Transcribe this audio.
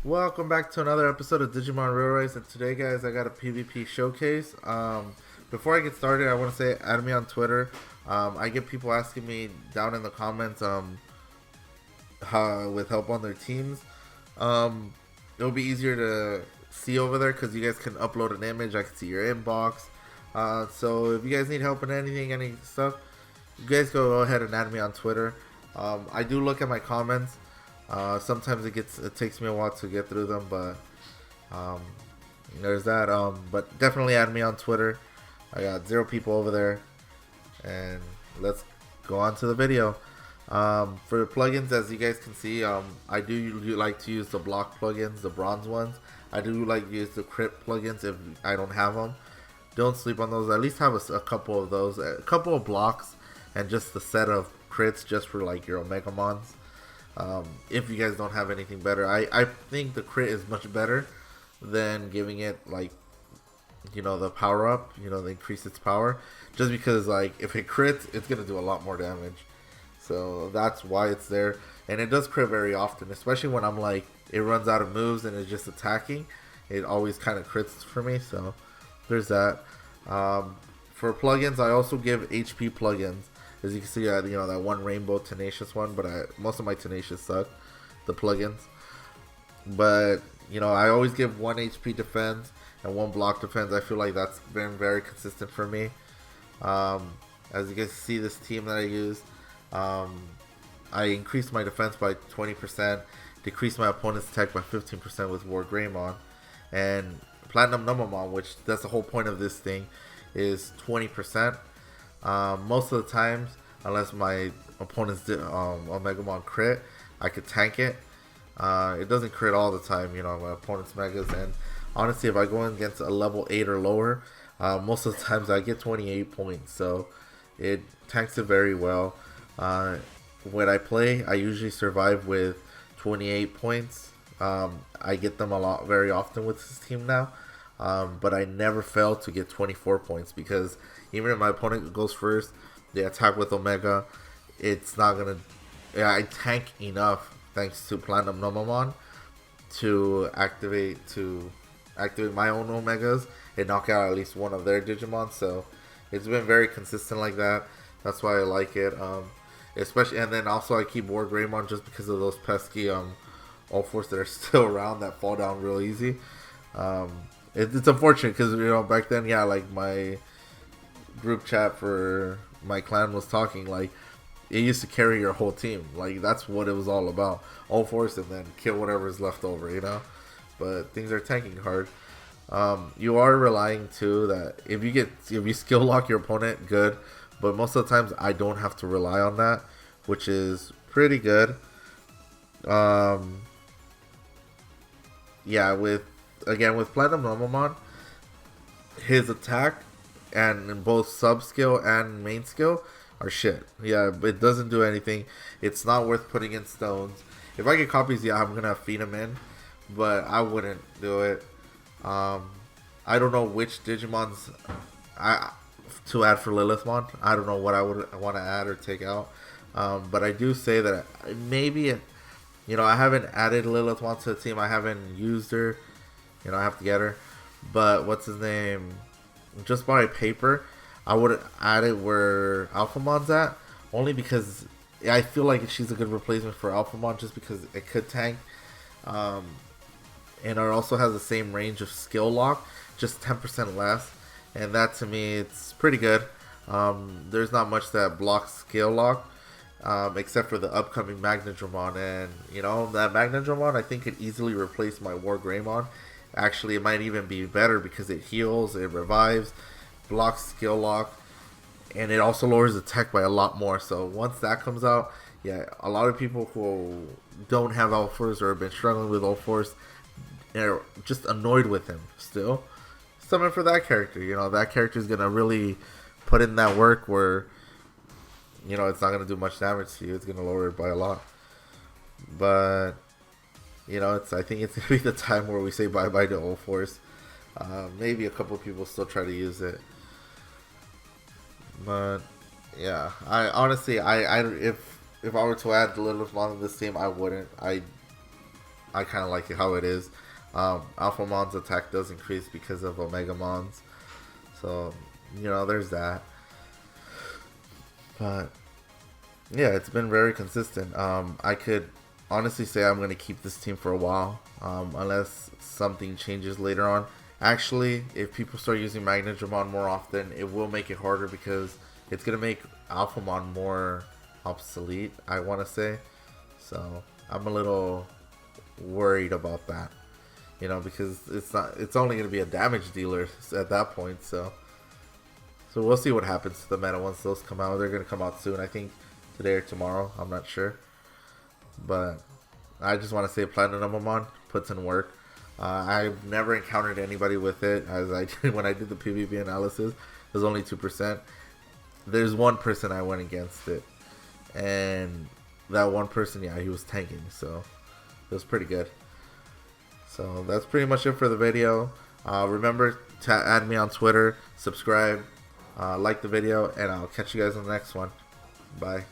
Welcome back to another episode of Digimon ReArise, and today, guys, I got a PvP showcase. Before I get started, I want to say, add me on Twitter. I get people asking me down in the comments with help on their teams. It'll be easier to see over there because you guys can upload an image. I can see your inbox. So if you guys need help in anything, any stuff, you guys go ahead and add me on Twitter. I do look at my comments. Sometimes it takes me a while to get through them, but um, there's that. But definitely add me on Twitter. I got 0 people over there, and let's go on to the video. For plugins, as you guys can see, I do like to use the block plugins, the bronze ones. I do like to use the crit plugins if I don't have them. Don't sleep on those. At least have a couple of those, a couple of blocks, and just the set of crits just for like your Omegamons. If you guys don't have anything better, I think the crit is much better than giving it like, the power up, the increase its power, just because like if it crits, it's gonna do a lot more damage. So that's why it's there, and it does crit very often, especially when I'm like it runs out of moves and it's just attacking. It always kind of crits for me, so there's that. For plugins, I also give HP plugins. As you can see, that one rainbow tenacious one, but most of my tenacious suck, the plugins. But I always give 1 HP defense and 1 block defense. I feel like that's been very consistent for me. As you guys see, this team that I use, I increased my defense by 20%, decreased my opponent's attack by 15% with Wargreymon, and platniumnumemom, which that's the whole point of this thing, is 20%. Most of the times, unless my opponent's Omegamon crit, I could tank it. It doesn't crit all the time, my opponent's megas. And honestly, if I go in against a level 8 or lower, most of the times I get 28 points. So it tanks it very well. When I play, I usually survive with 28 points. I get them very often with this team now. But I never fail to get 24 points because even if my opponent goes first, they attack with Omega, it's not gonna. Yeah, I tank enough thanks to platniumnumemom to activate my own Omegas and knock out at least one of their Digimon. So it's been very consistent like that. That's why I like it. Especially, and then also I keep Wargreymon just because of those pesky all-fours that are still around that fall down real easy. It's unfortunate because back then, yeah, like my group chat for my clan was talking like it used to carry your whole team. Like that's what it was all about. All force and then kill whatever's left over. But things are tanking hard. You are relying too that if you skill lock your opponent, good. But most of the times I don't have to rely on that, which is pretty good. Yeah, with platniumnumemom, his attack and in both sub skill and main skill are shit. Yeah, it doesn't do anything. It's not worth putting in stones. If I get copies, yeah, I'm gonna feed them in, but I wouldn't do it. I don't know which Digimons to add for Lilithmon. I don't know what I would want to add or take out. But I do say that maybe, I haven't added Lilithmon to the team. I haven't used her. I have to get her. But what's his name? Just by paper, I would add it where alphamon's at. Only because I feel like she's a good replacement for alphamon, just because it could tank. And it also has the same range of skill lock, just 10% less. And that to me, it's pretty good. There's not much that blocks skill lock. Except for the upcoming Magnadramon, and that Magnadramon I think could easily replace my Wargreymon. Actually, it might even be better because it heals, it revives, blocks skill lock, and it also lowers attack by a lot more. So once that comes out, yeah, a lot of people who don't have All-Force or have been struggling with All-Force are just annoyed with him still. Summon for that character. That character is gonna really put in that work where it's not going to do much damage to you. It's going to lower it by a lot. But, I think it's going to be the time where we say bye-bye to All Force. Maybe a couple of people still try to use it. But, yeah. I honestly, if I were to add Lilithmon to this team, I wouldn't. I kind of like it how it is. Alphamon's attack does increase because of Omegamon's, so you know there's that. But yeah, it's been very consistent. I could honestly say I'm going to keep this team for a while, unless something changes later on. Actually, if people start using Magnetramon more often, it will make it harder because it's going to make Alphamon more obsolete, I want to say. So I'm a little worried about that, you know, because it's only going to be a damage dealer at that point. So we'll see what happens to the meta once those come out. They're going to come out soon, I think today or tomorrow, I'm not sure. But I just want to say platniumnumemom puts in work. I've never encountered anybody with it, as I did when I did the PvP analysis. It was only 2%. There's one person I went against it, and that one person, yeah, he was tanking, so it was pretty good. So that's pretty much it for the video. Remember to add me on Twitter, subscribe, like the video, and I'll catch you guys on the next one. Bye.